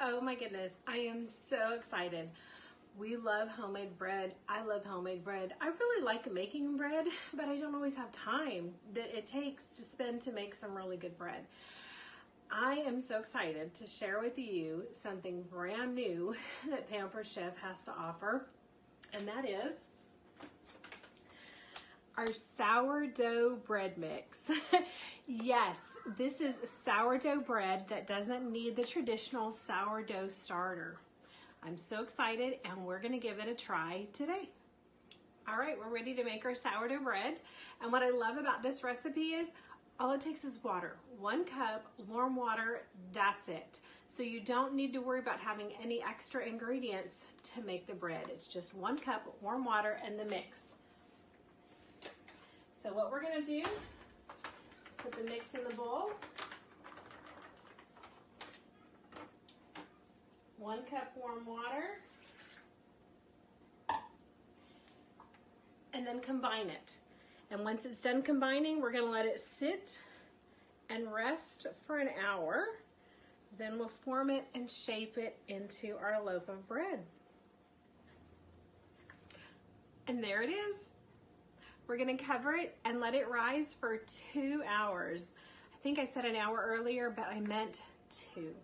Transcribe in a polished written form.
Oh my goodness, I am so excited. We love homemade bread. I love homemade bread. I really like making bread, but I don't always have time that it takes to spend to make some really good bread. I am so excited to share with you something brand new that Pampered Chef has to offer, and that is our sourdough bread mix. Yes, this is sourdough bread that doesn't need the traditional sourdough starter. I'm so excited, and we're gonna give it a try today. All right, we're ready to make our sourdough bread. And what I love about this recipe is all it takes is water. 1 cup, warm water, that's it. So you don't need to worry about having any extra ingredients to make the bread. It's just 1 cup, warm water, and the mix. So what we're gonna do is put the mix in the bowl. 1 cup warm water. And then combine it. And once it's done combining, we're gonna let it sit and rest for an hour. Then we'll form it and shape it into our loaf of bread. And there it is. We're gonna cover it and let it rise for 2 hours. I think I said an hour earlier, but I meant 2.